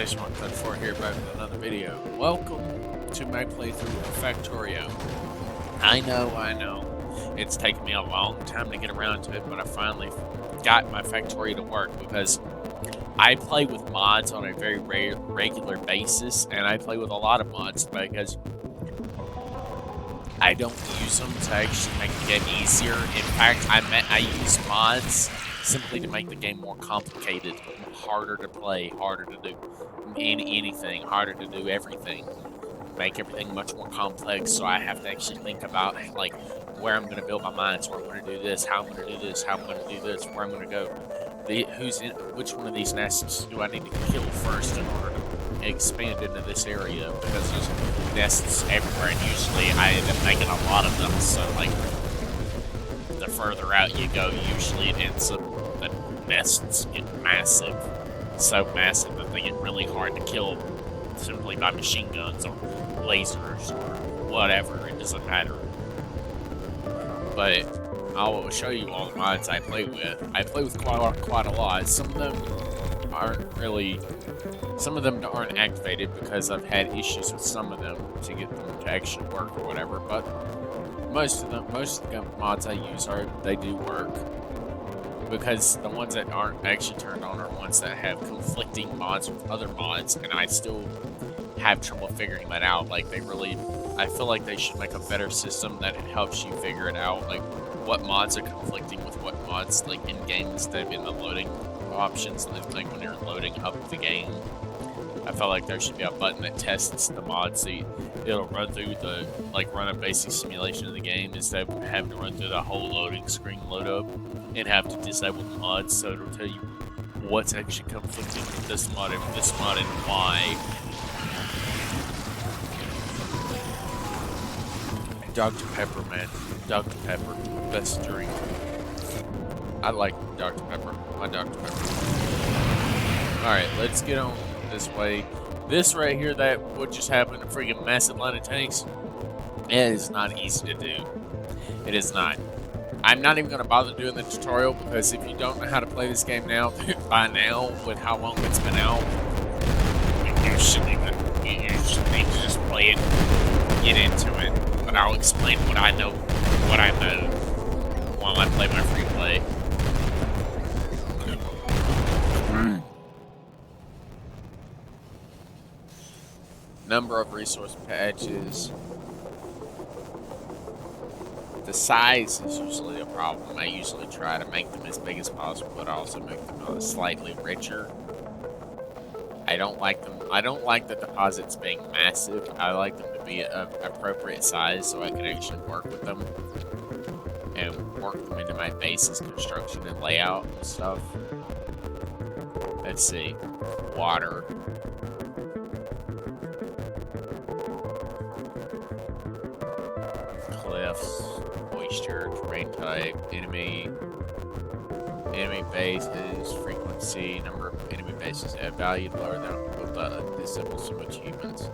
Jasonwalker34 here back with another video. Welcome to my playthrough of Factorio. I know. It's taken me a long time to get around to it, but I finally got my Factorio to work because I play with mods on a very regular basis, and I play with a lot of mods because I don't use them to actually make the game easier. In fact, I use mods simply to make the game more complicated, harder to play, harder to do anything, harder to do everything. Make everything much more complex, so I have to actually think about like where I'm going to build my mines, where I'm going to do this, how I'm going to do this, how I'm going to do this, where I'm going to go. Which one of these nests do I need to kill first in order to expand into this area? Because there's nests everywhere, and usually I end up making a lot of them. So like, the further out you go, usually it ends up the nests get massive, so massive that they get really hard to kill simply by machine guns or lasers or whatever. It doesn't matter. But I will show you all the mods I play with. I play with quite a lot. Some of them aren't activated because I've had issues with some of them to get them to actually work or whatever. But most of the mods I use they do work, because the ones that aren't actually turned on are ones that have conflicting mods with other mods, and I still have trouble figuring that out. Like, I feel like they should make a better system that helps you figure it out, like what mods are conflicting with what mods, like in game instead of in the loading options, like when you're loading up the game. I felt like there should be a button that tests the mods, so it'll run through run a basic simulation of the game instead of having to run through the whole loading screen load up and have to disable the mods, so it'll tell you what's actually conflicting with this mod and why. Dr. Pepper, man. Dr. Pepper. Best drink. I like Dr. Pepper. My Dr. Pepper. Alright, let's get on this way. This right here, what just happened, a freaking massive line of tanks, it is not easy to do. It is not. I'm not even going to bother doing the tutorial, because if you don't know how to play this game now, by now, with how long it's been out, you shouldn't need to just play it, get into it. But I'll explain what I know while I play my free play. Number of resource patches. The size is usually a problem. I usually try to make them as big as possible, but I also make them slightly richer. I don't like the deposits being massive. I like them to be of appropriate size so I can actually work with them and work them into my base's construction and layout and stuff. Let's see. Water. Cliffs. Moisture. Terrain type. Enemy bases. Frequency. Number of enemy bases at value lower than disable some achievements.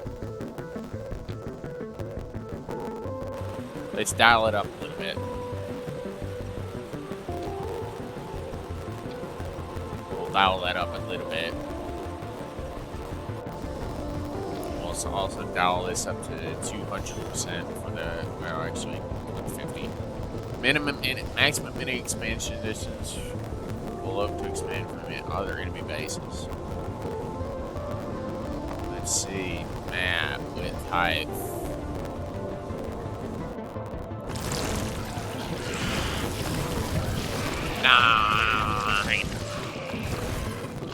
Let's dial it up a little bit. We'll dial that up a little bit. We'll also dial this up to 200% for the, well, actually 150. Maximum mini expansion distance will look to expand from other enemy bases. Let's see. Map with height.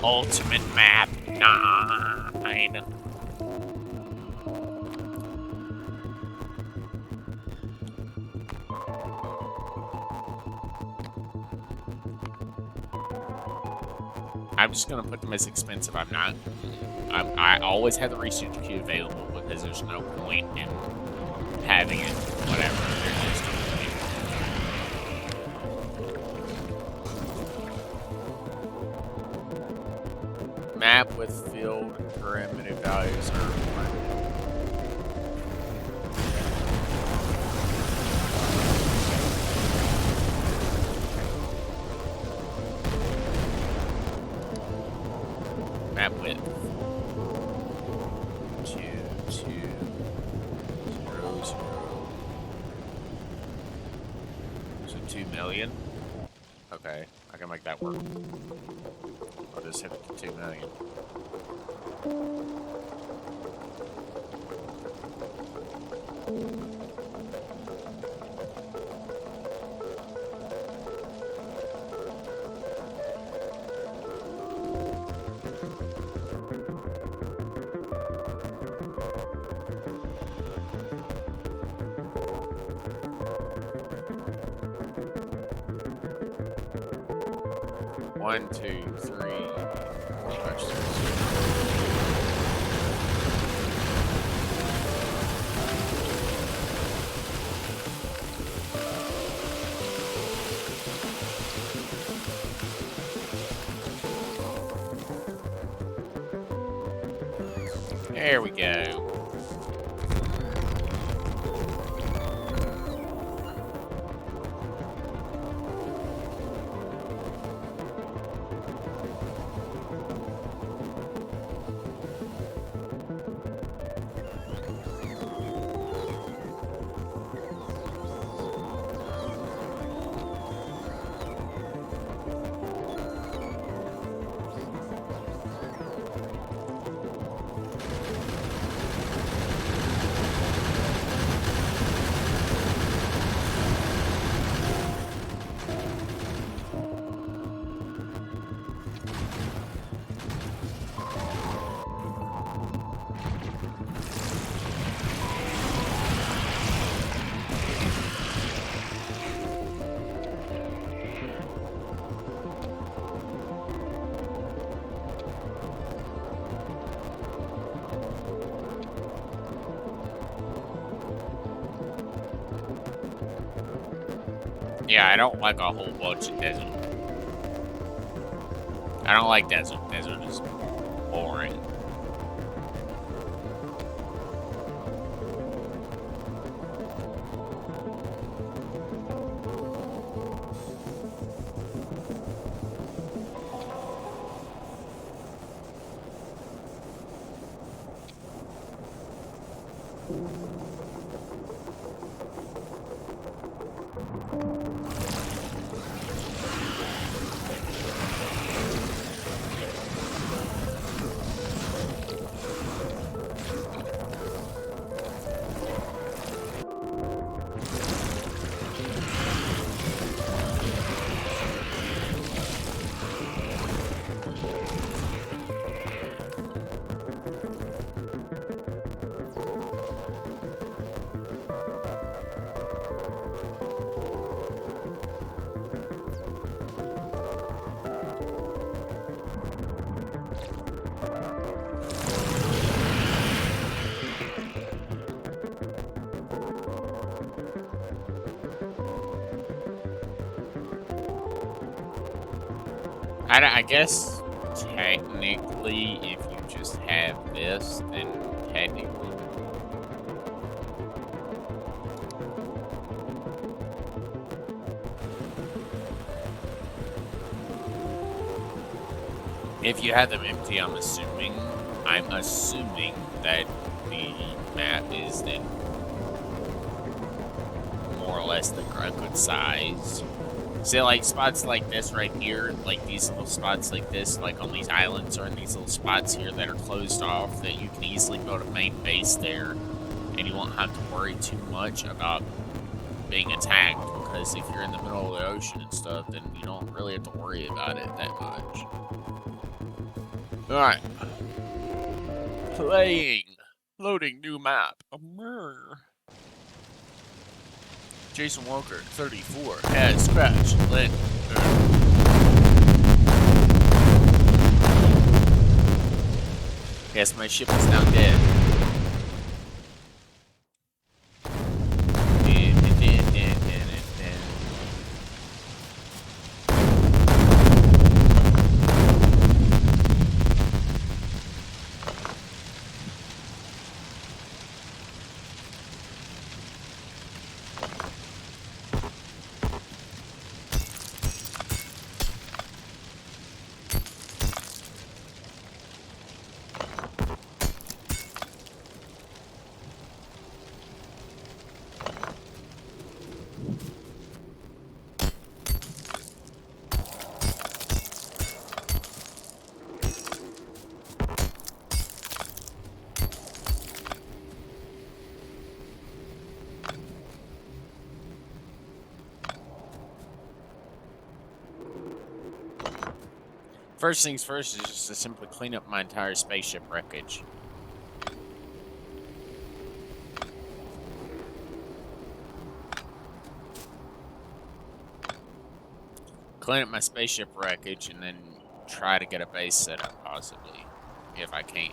Ultimate map 9. I'm just gonna put them as expensive. I always have the research queue available because there's no point in having it. Whatever. They're just map with field parameter values are map width. 2 million? Okay, I can make that work. I'll just hit it to 2 million. One, two, three. There we go. Yeah, I don't like a whole bunch of desert. I don't like desert. Desert is boring. I guess technically, if you just have this, then technically. If you have them empty, I'm assuming that the map is then more or less a good size. So, like, spots like this right here, like these little spots like this, like on these islands or in these little spots here that are closed off, that you can easily build a main base there, and you won't have to worry too much about being attacked, because if you're in the middle of the ocean and stuff, then you don't really have to worry about it that much. Alright. Playing. Loading new map. Jasonwalker34 has crashed. Yes, my ship is now dead. First things first is just to simply clean up my entire spaceship wreckage. Clean up my spaceship wreckage and then try to get a base set up, possibly, if I can.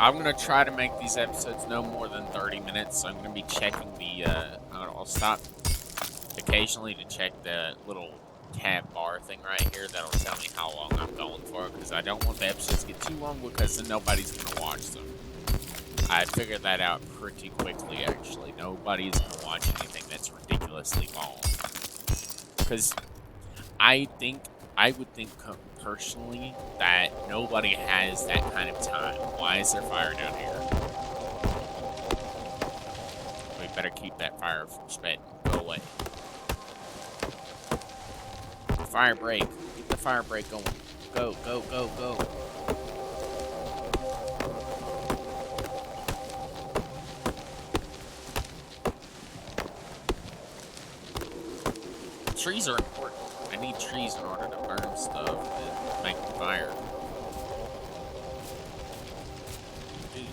I'm going to try to make these episodes no more than 30 minutes. I'm going to be checking the, I'll stop occasionally to check the little tab bar thing right here. That'll tell me how long I'm going for, because I don't want the episodes to get too long, because then nobody's going to watch them. I figured that out pretty quickly, actually. Nobody's going to watch anything that's ridiculously long. Because I would think personally that nobody has that kind of time. Why is there fire down here? We better keep that fire from spreading. Go away. Fire break. Keep the fire break going. Go, go, go, go. Trees are important. I need trees in order to burn stuff and make fire. Dude.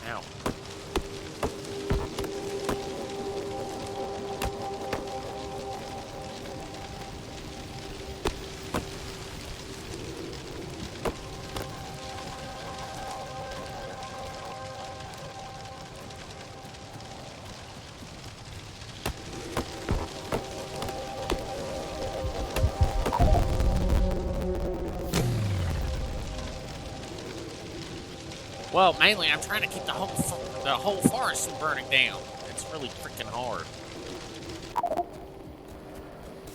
Ow. Well, mainly I'm trying to keep the whole forest from burning down. It's really freaking hard.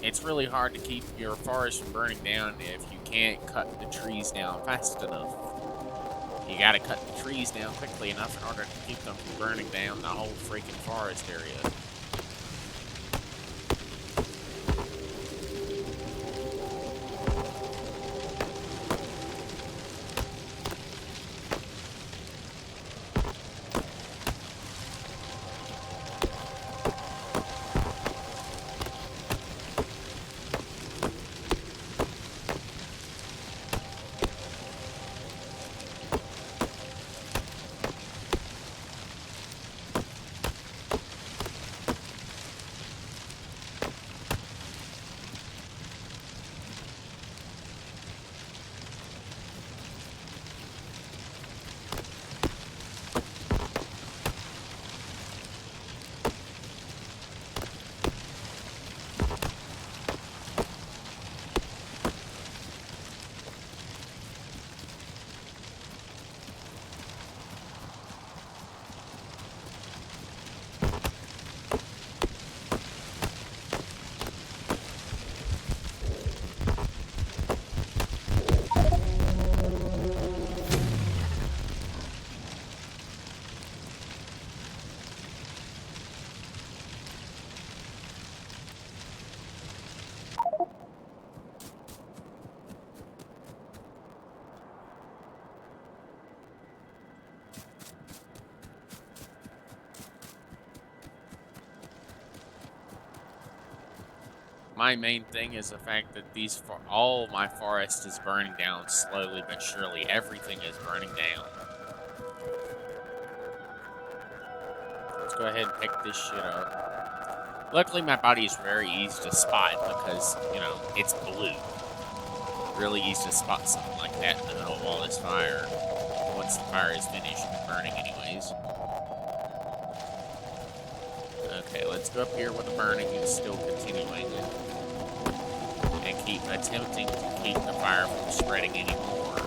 It's really hard to keep your forest from burning down if you can't cut the trees down fast enough. You gotta cut the trees down quickly enough in order to keep them from burning down the whole freaking forest area. My main thing is the fact that all my forest is burning down slowly but surely. Everything is burning down. Let's go ahead and pick this shit up. Luckily, my body is very easy to spot because, you know, it's blue. Really easy to spot something like that in the middle of all this fire. Once the fire is finished burning anyways. Okay, let's go up here where the burning is still continuing. And keep attempting to keep the fire from spreading anymore.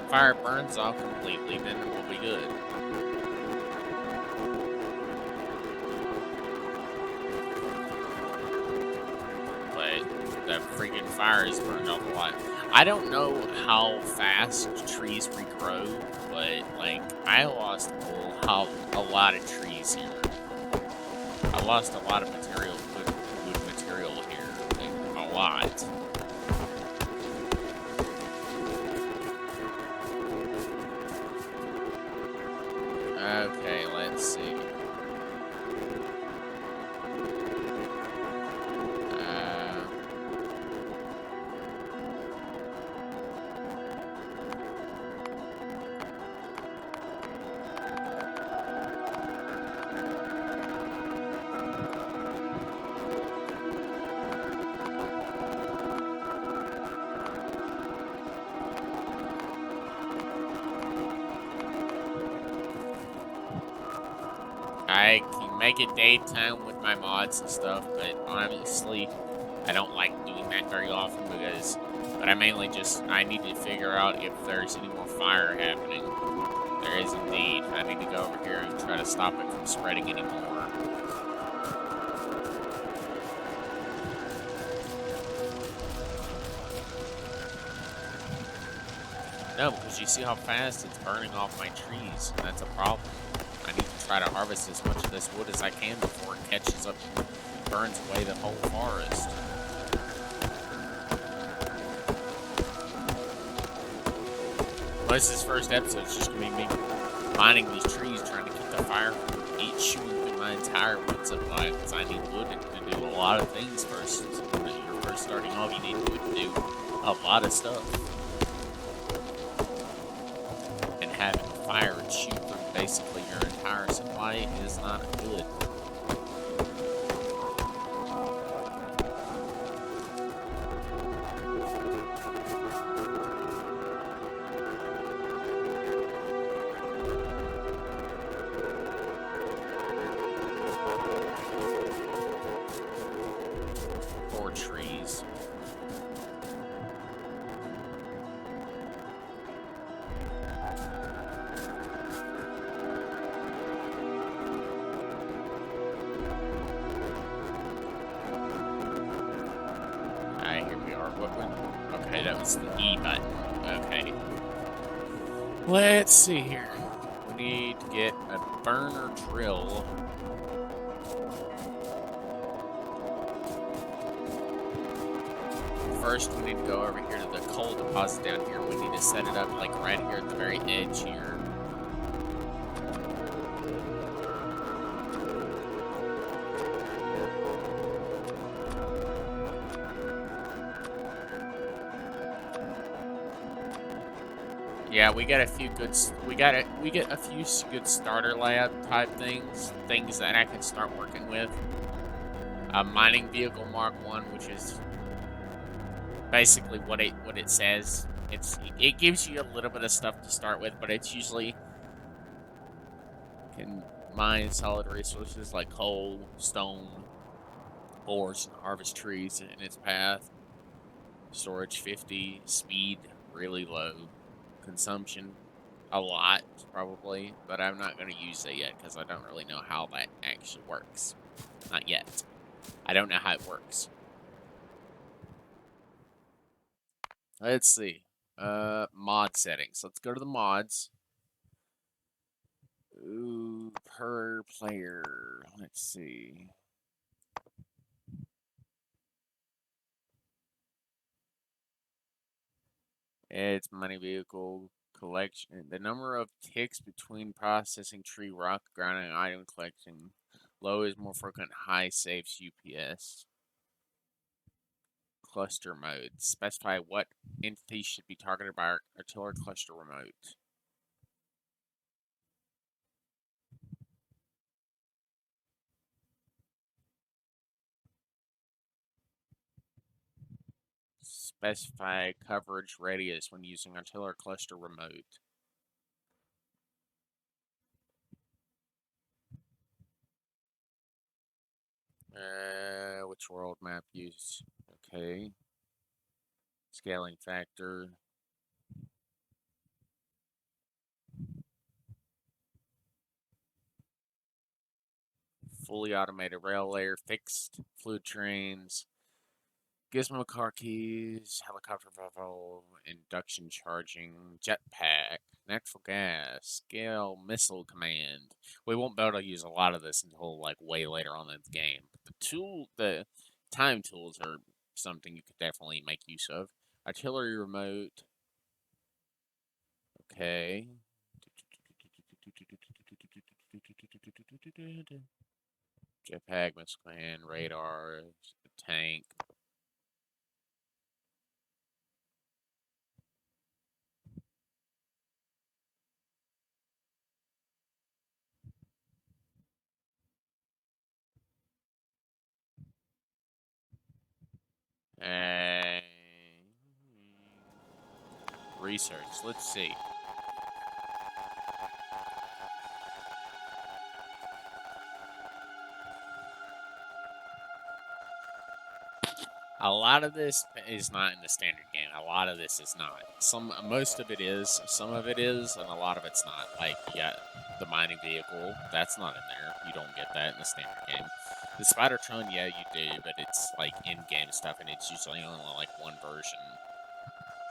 fire burns off completely, then we'll be good. But that freaking fire has burned off a lot. I don't know how fast trees regrow, but like I lost a lot of trees here. I lost a lot of material, wood material here, like, a lot. Okay, let's see. I can make it daytime with my mods and stuff, but honestly, I don't like doing that very often but I mainly I need to figure out if there's any more fire happening. There is indeed. I need to go over here and try to stop it from spreading anymore. No, because you see how fast it's burning off my trees, and that's a problem. I need to try to harvest as much of this wood as I can before it catches up and burns away the whole forest. Most of this first episode is just going to be me mining these trees, trying to keep the fire from chewing through my entire wood supply, because I need wood to do a lot of things first. When you're first starting off, you need wood to do a lot of stuff. And having fire chew through basically your entire supply is not good. Poor trees. Okay, that was the E button. Okay. Let's see here. We need to get a burner drill. First, we need to go over here to the coal deposit down here. We need to set it up like right here at the very edge here. Yeah, we get a few good. We get a few good starter layout type things that I can start working with. A mining vehicle Mark 1, which is basically what it says. It gives you a little bit of stuff to start with, but it's usually can mine solid resources like coal, stone, ores, and harvest trees in its path. Storage 50, speed really low. Consumption a lot, probably, but I'm not going to use that yet because I don't really know how that actually works. Not yet. I don't know how it works. Let's see. Mod settings. Let's go to the mods. Ooh, per player. Let's see. It's money vehicle collection. The number of ticks between processing tree, rock, ground, and item collection. Low is more frequent. High saves UPS. Cluster mode. Specify what entities should be targeted by our artillery cluster remote. Specify coverage radius when using artillery cluster remote. Which world map use? Okay. Scaling factor. fully automated rail layer, fixed fluid trains, gizmo car keys, helicopter valve, induction charging, jetpack, natural gas, scale missile command. We won't be able to use a lot of this until like way later on in the game. But the time tools are something you could definitely make use of. Artillery remote. Okay. Jetpack, missile command, radar, tank. Uh, research. Let's see. A lot of this is not in the standard game. A lot of this is not. Most of it is. Some of it is, and a lot of it's not. Like, yeah, the mining vehicle, that's not in there. You don't get that in the standard game. The spidertron, yeah, you do, but it's like in-game stuff, and it's usually only like one version.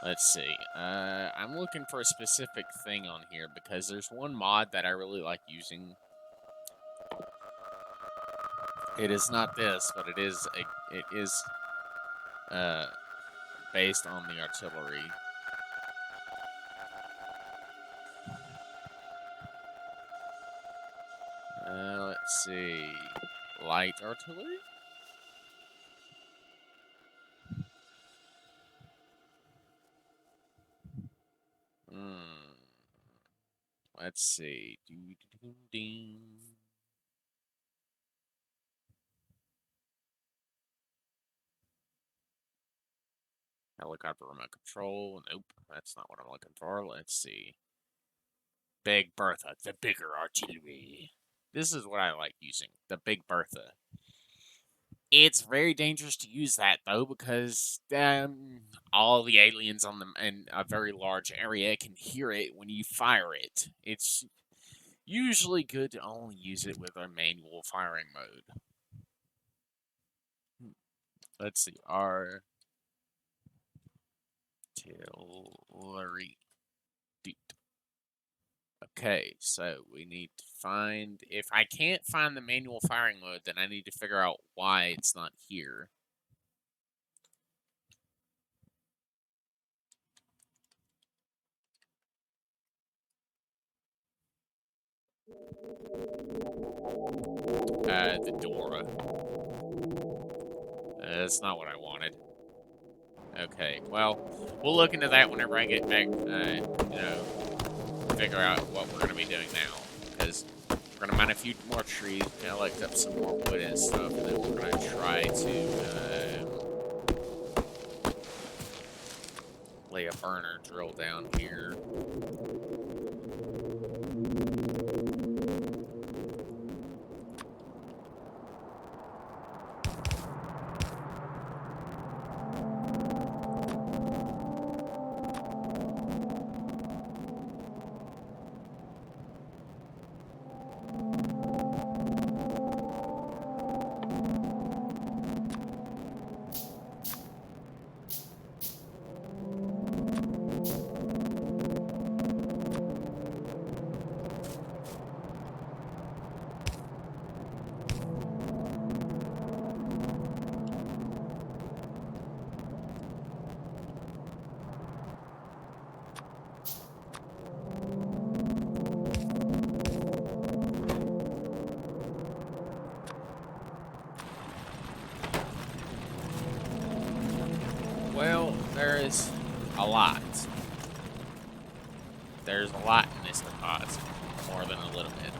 Let's see. I'm looking for a specific thing on here because there's one mod that I really like using. It is not this, but it is based on the artillery. Let's see. Light artillery? Let's see. Helicopter remote control. Nope, that's not what I'm looking for. Let's see. Big Bertha, the bigger artillery. This is what I like using, the Big Bertha. It's very dangerous to use that though because all the aliens on in a very large area can hear it when you fire it. It's usually good to only use it with a manual firing mode. Let's see, artillery. Okay, so we need to find... If I can't find the manual firing mode, then I need to figure out why it's not here. The door. That's not what I wanted. Okay, well, we'll look into that whenever I get back, figure out what we're going to be doing now. Because we're going to mine a few more trees, collect up some more wood and stuff, and then we're going to try to lay a burner drill down here. Well, there is a lot. There's a lot in this deposit, more than a little bit.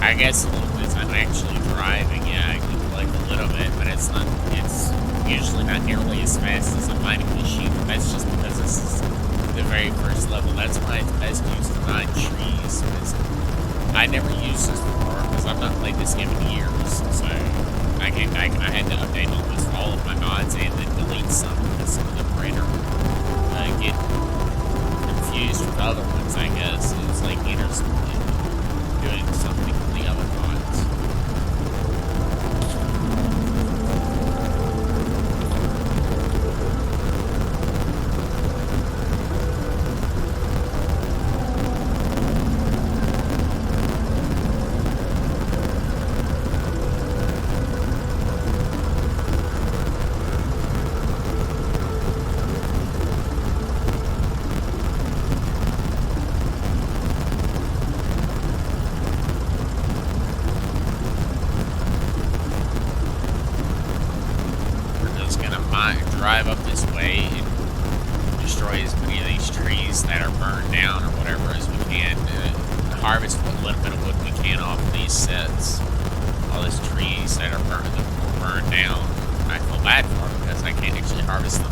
I guess a little bit. I'm actually driving. Yeah, I can collect a little bit, but it's not. It's usually not nearly as fast as a mining machine. That's just because this is the very first level. That's why it's best used to mine trees. Because I never used this before because I've not played this game in years. So I had to update almost all of my mods and then delete some because some of them get confused with other ones. I guess it's like either doing something with the other mods. Drive up this way and destroy as many of these trees that are burned down or whatever as we can. Harvest a little bit of wood we can off of these sets. All these trees that are burned down. I feel bad for them because I can't actually harvest them.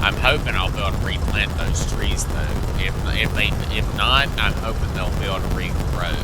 I'm hoping I'll be able to replant those trees though. If not, I'm hoping they'll be able to regrow.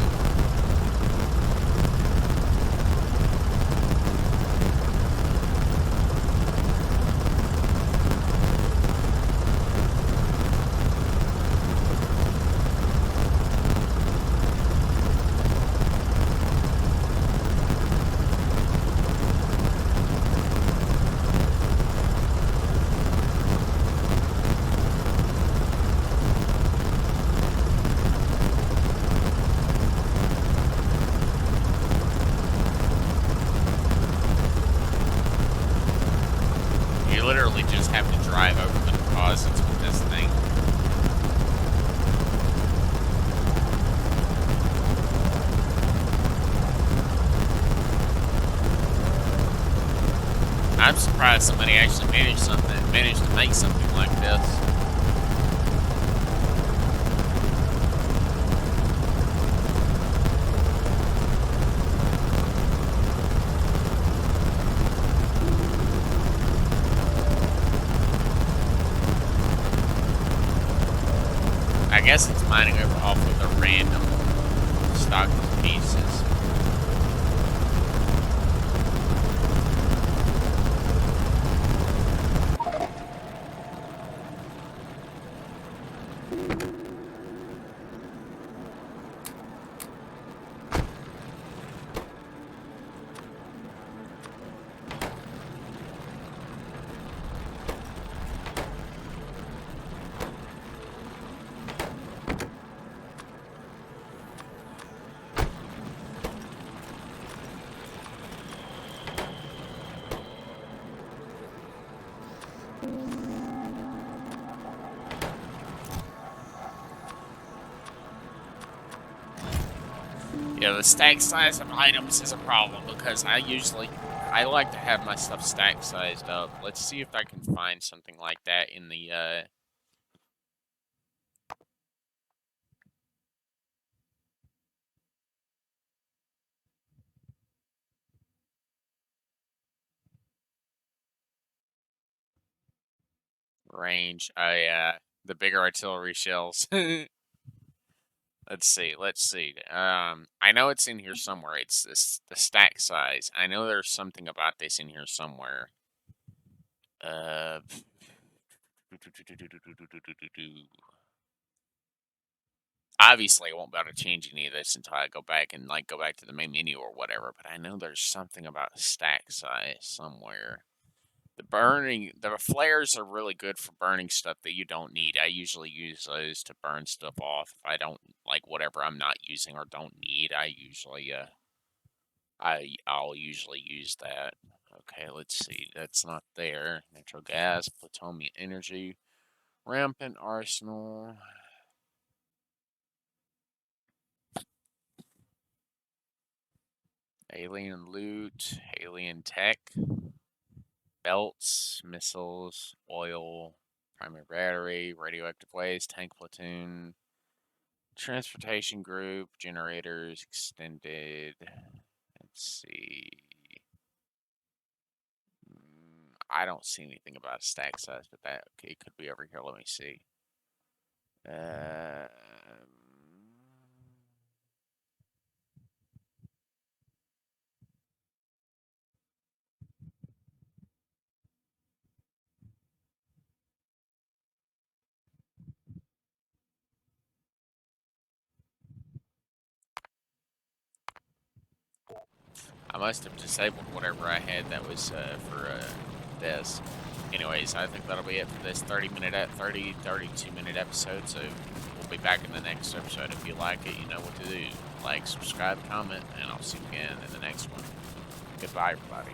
Literally just have to drive over the deposits with this thing. I'm surprised somebody actually managed to make something like this. I guess it's mining over off of the random stock pieces. Yeah, the stack size of items is a problem because I like to have my stuff stack sized up. Let's see if I can find something like that in the range. Oh yeah, the bigger artillery shells. Let's see. Let's see. I know it's in here somewhere. It's the stack size. I know there's something about this in here somewhere. Uh, obviously, I won't be able to change any of this until I go back and go back to the main menu or whatever. But I know there's something about stack size somewhere. The flares are really good for burning stuff that you don't need. I usually use those to burn stuff off if I don't like whatever I'm not using or don't need. I'll usually use that. Okay, let's see. That's not there. Natural gas, plutonium energy, rampant arsenal. Alien loot, alien tech, belts, missiles, oil, primary battery, radioactive waste, tank platoon, Transportation group, generators, extended. Let's see. I don't see anything about stack size, but that it could be over here. Let me see. Um, I must have disabled whatever I had that was for this. Anyways, I think that'll be it for this 32-minute episode. So we'll be back in the next episode. If you like it, you know what to do. Like, subscribe, comment, and I'll see you again in the next one. Goodbye, everybody.